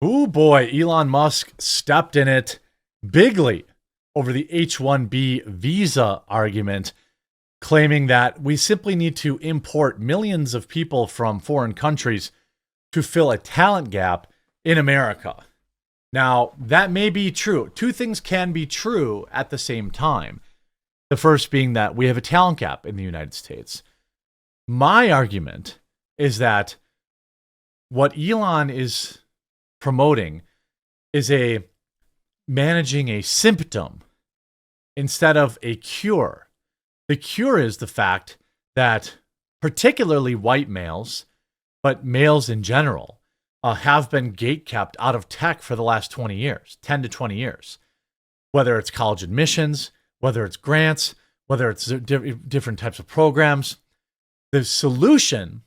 Oh boy, Elon Musk stepped in it bigly over the H-1B visa argument, claiming that we simply need to import millions of people from foreign countries to fill a talent gap in America. Now, that may be true. Two things can be true at the same time. The first being that we have a talent gap in the United States. My argument is that what Elon is promoting is a managing a symptom instead of a cure. The cure is the fact that particularly white males, but males in general, have been gatekept out of tech for the last 20 years, 10 to 20 years. Whether it's college admissions, whether it's grants, whether it's different types of programs. The solution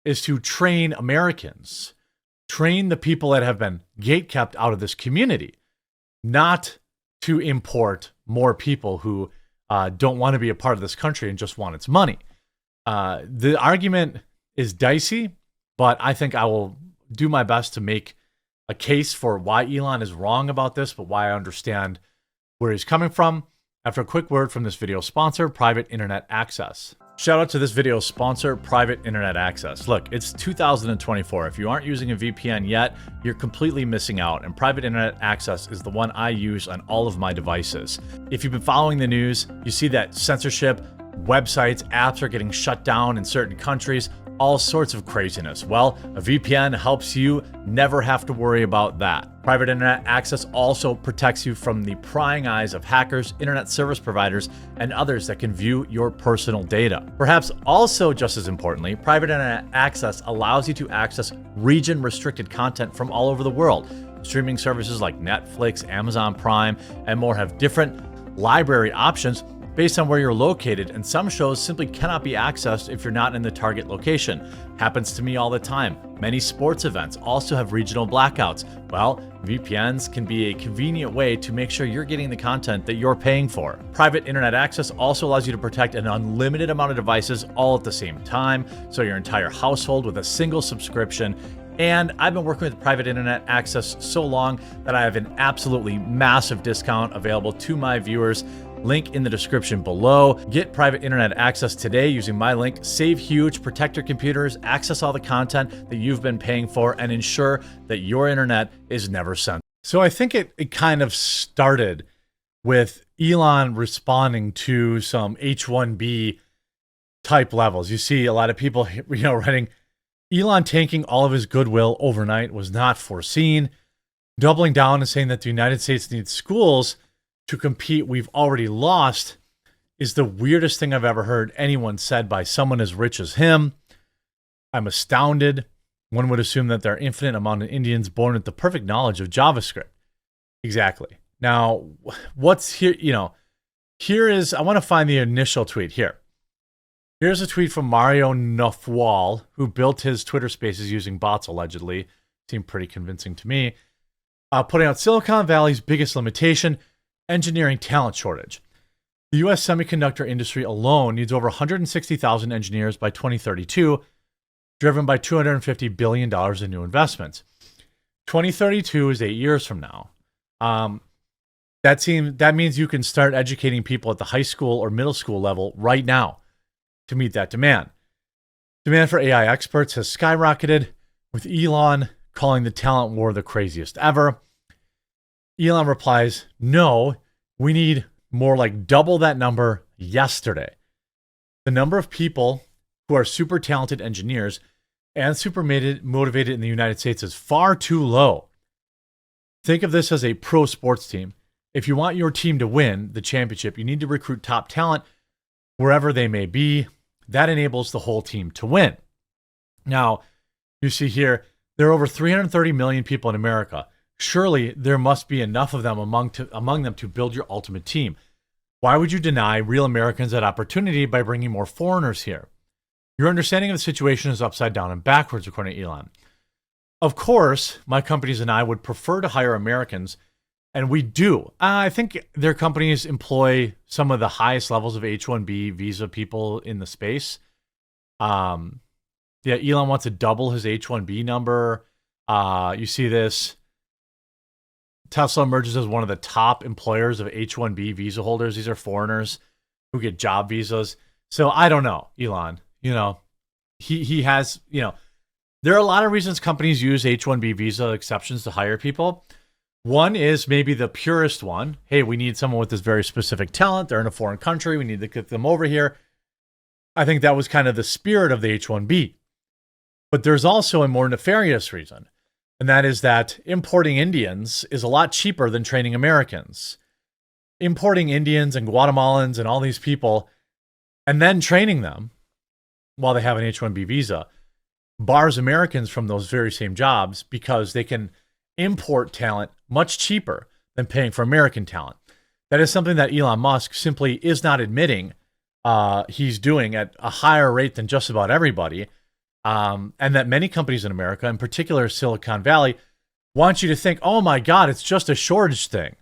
is to train Americans, train the people that have been gatekept out of this community, not to import more people who don't want to be a part of this country and just want its money. The argument is dicey, but I think I will do my best to make a case for why Elon is wrong about this, but why I understand where he's coming from. After a quick word from this video sponsor, Private Internet Access. Shout out to this video sponsor, Private Internet Access. Look, it's 2024. If you aren't using a VPN yet, you're completely missing out. And Private Internet Access is the one I use on all of my devices. If you've been following the news, you see that censorship, websites, apps are getting shut down in certain countries, all sorts of craziness. Well, a VPN helps you never have to worry about that. Private Internet Access also protects you from the prying eyes of hackers, internet service providers, and others that can view your personal data. Perhaps also just as importantly, Private Internet Access allows you to access region-restricted content from all over the world. Streaming services like Netflix, Amazon Prime, and more have different library options based on where you're located, and some shows simply cannot be accessed if you're not in the target location. Happens to me all the time. Many sports events also have regional blackouts. Well, VPNs can be a convenient way to make sure you're getting the content that you're paying for. Private Internet Access also allows you to protect an unlimited amount of devices all at the same time, so your entire household with a single subscription. And I've been working with Private Internet Access so long that I have an absolutely massive discount available to my viewers. Link in the description below. Get Private Internet Access today using my link. Save huge, protect your computers, access all the content that you've been paying for, and ensure that your internet is never censored. So I think it kind of started with Elon responding to some H-1B type levels. You see a lot of people, writing, Elon tanking all of his goodwill overnight was not foreseen, doubling down and saying that the United States needs schools to compete we've already lost is the weirdest thing I've ever heard anyone said by someone as rich as him. I'm astounded. One would assume that there are infinite amount of Indians born with the perfect knowledge of JavaScript. Exactly. Now, what's here, here is, I want to find the initial tweet here. Here's a tweet from Mario Nofwal, who built his Twitter spaces using bots, allegedly. Seemed pretty convincing to me. Putting out Silicon Valley's biggest limitation, engineering talent shortage. The U.S. semiconductor industry alone needs over 160,000 engineers by 2032, driven by $250 billion in new investments. 2032 is 8 years from now. That means you can start educating people at the high school or middle school level right now to meet that demand. Demand for AI experts has skyrocketed, with Elon calling the talent war the craziest ever. Elon replies, no, we need more like double that number yesterday. The number of people who are super talented engineers and super motivated in the United States is far too low. Think of this as a pro sports team. If you want your team to win the championship, you need to recruit top talent wherever they may be. That enables the whole team to win. Now, you see here, there are over 330 million people in America. Surely there must be enough of them among them to build your ultimate team. Why would you deny real Americans that opportunity by bringing more foreigners here? Your understanding of the situation is upside down and backwards, according to Elon. Of course, my companies and I would prefer to hire Americans, and we do. I think their companies employ some of the highest levels of H-1B visa people in the space. Elon wants to double his H-1B number. You see this. Tesla emerges as one of the top employers of H-1B visa holders. These are foreigners who get job visas. So I don't know, Elon. He has, there are a lot of reasons companies use H-1B visa exceptions to hire people. One is maybe the purest one. Hey, we need someone with this very specific talent. They're in a foreign country. We need to get them over here. I think that was kind of the spirit of the H-1B. But there's also a more nefarious reason. And that is that importing Indians is a lot cheaper than training Americans. Importing Indians and Guatemalans and all these people and then training them while they have an H-1B visa bars Americans from those very same jobs because they can import talent much cheaper than paying for American talent. That is something that Elon Musk simply is not admitting he's doing at a higher rate than just about everybody. And that many companies in America, in particular Silicon Valley, want you to think, oh my God, it's just a shortage thing.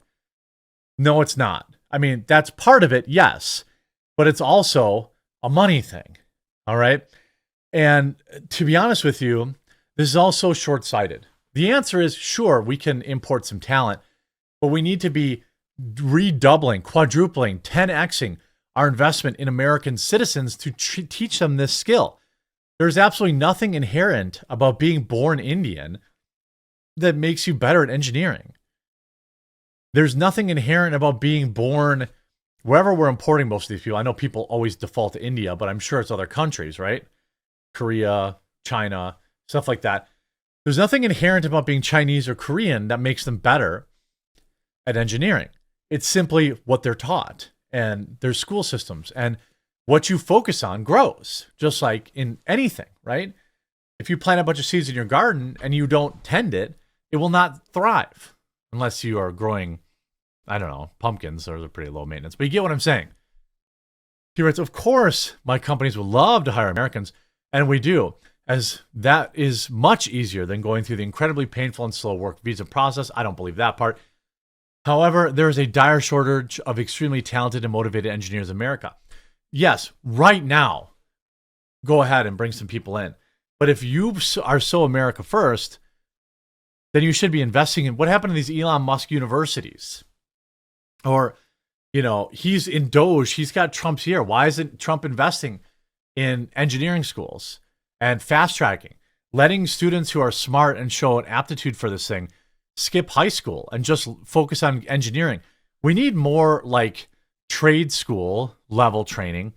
No, it's not. I mean, that's part of it, yes, but it's also a money thing. All right. And to be honest with you, this is also short-sighted. The answer is, sure, we can import some talent, but we need to be redoubling, quadrupling, 10xing our investment in American citizens to teach them this skill. There's absolutely nothing inherent about being born Indian that makes you better at engineering. There's nothing inherent about being born wherever we're importing most of these people. I know people always default to India, but I'm sure it's other countries, right? Korea, China, stuff like that. There's nothing inherent about being Chinese or Korean that makes them better at engineering. It's simply what they're taught and their school systems. And what you focus on grows, just like in anything, right? If you plant a bunch of seeds in your garden and you don't tend it, it will not thrive unless you are growing, I don't know, pumpkins. Those are pretty low maintenance, but you get what I'm saying. He writes, of course, my companies would love to hire Americans, and we do, as that is much easier than going through the incredibly painful and slow work visa process. I don't believe that part. However, there is a dire shortage of extremely talented and motivated engineers in America. Yes, right now, go ahead and bring some people in. But if you are so America first, then you should be investing in what happened to these Elon Musk universities. Or, he's in Doge, he's got Trump's ear. Why isn't Trump investing in engineering schools and fast tracking, letting students who are smart and show an aptitude for this thing skip high school and just focus on engineering? We need more like trade school level training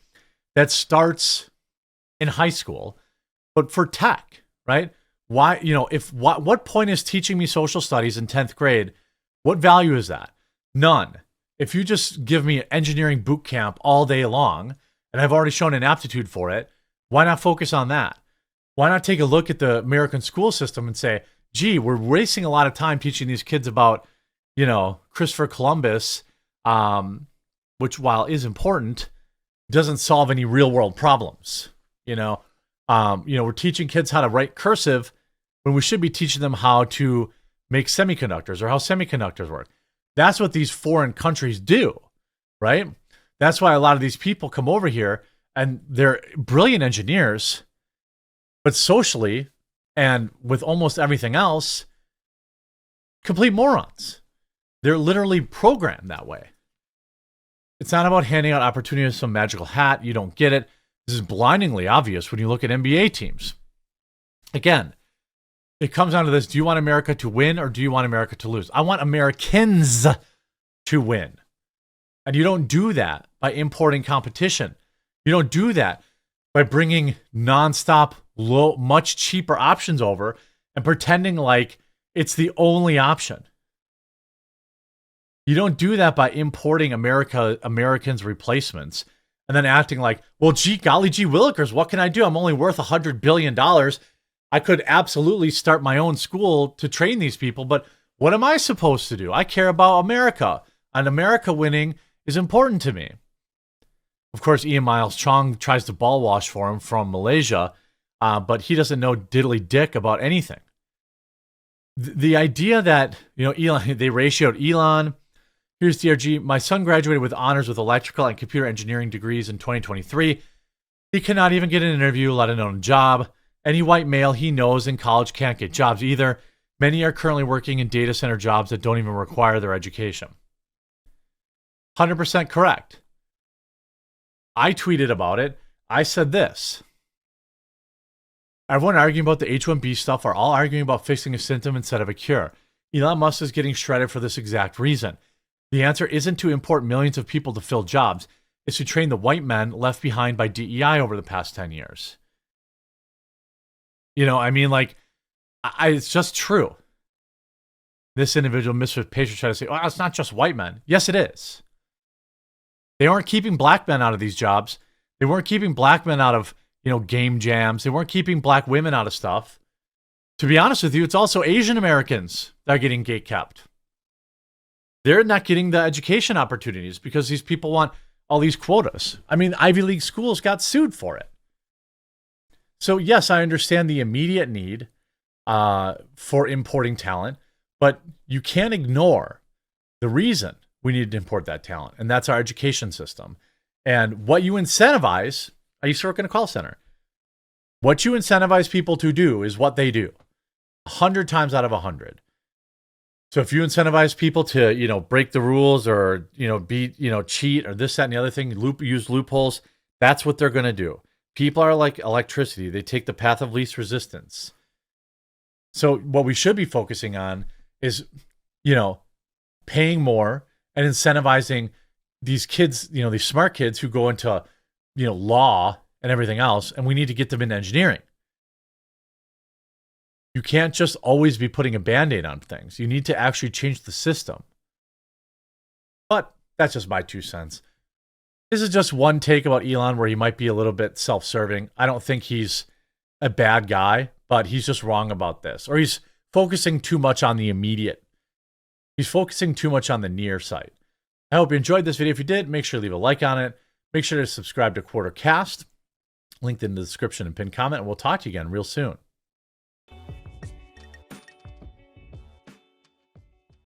that starts in high school, but for tech, right? Why, what point is teaching me social studies in 10th grade? What value is that? None. If you just give me engineering boot camp all day long, and I've already shown an aptitude for it, why not focus on that? Why not take a look at the American school system and say, gee, we're wasting a lot of time teaching these kids about, Christopher Columbus, which while is important, doesn't solve any real world problems. We're teaching kids how to write cursive when we should be teaching them how to make semiconductors or how semiconductors work. That's what these foreign countries do, right? That's why a lot of these people come over here and they're brilliant engineers, but socially and with almost everything else, complete morons. They're literally programmed that way. It's not about handing out opportunities with some magical hat. You don't get it. This is blindingly obvious when you look at NBA teams. Again, it comes down to this. Do you want America to win or do you want America to lose? I want Americans to win. And you don't do that by importing competition. You don't do that by bringing nonstop, low, much cheaper options over and pretending like it's the only option. You don't do that by importing Americans' replacements and then acting like, well, golly gee willikers, what can I do? I'm only worth $100 billion. I could absolutely start my own school to train these people, but what am I supposed to do? I care about America, and America winning is important to me. Of course, Ian Miles Chong tries to ball wash for him from Malaysia, but he doesn't know diddly dick about anything. The idea that, Elon, they ratioed Elon. Here's DRG. My son graduated with honors with electrical and computer engineering degrees in 2023. He cannot even get an interview, let alone a job. Any white male he knows in college can't get jobs either. Many are currently working in data center jobs that don't even require their education. 100% correct. I tweeted about it. I said this. Everyone arguing about the H-1B stuff are all arguing about fixing a symptom instead of a cure. Elon Musk is getting shredded for this exact reason. The answer isn't to import millions of people to fill jobs. It's to train the white men left behind by DEI over the past 10 years. You know, I mean, like, it's just true. This individual, Mr. Patriot, tried to say, oh, it's not just white men. Yes, it is. They aren't keeping black men out of these jobs. They weren't keeping black men out of, game jams. They weren't keeping black women out of stuff. To be honest with you, it's also Asian Americans that are getting gatekept. They're not getting the education opportunities because these people want all these quotas. I mean, Ivy League schools got sued for it. So yes, I understand the immediate need for importing talent, but you can't ignore the reason we need to import that talent, and that's our education system. And what you incentivize, I used to work in a call center. What you incentivize people to do is what they do, 100 times out of 100. So if you incentivize people to, break the rules or, cheat or this, that, and the other thing, use loopholes, that's what they're going to do. People are like electricity. They take the path of least resistance. So what we should be focusing on is, paying more and incentivizing these kids, these smart kids who go into, law and everything else, and we need to get them into engineering. You can't just always be putting a Band-Aid on things. You need to actually change the system. But that's just my 2 cents. This is just one take about Elon where he might be a little bit self-serving. I don't think he's a bad guy, but he's just wrong about this. Or he's focusing too much on the immediate. He's focusing too much on the near sight. I hope you enjoyed this video. If you did, make sure to leave a like on it. Make sure to subscribe to Quotacast. Linked in the description and pinned comment. And we'll talk to you again real soon.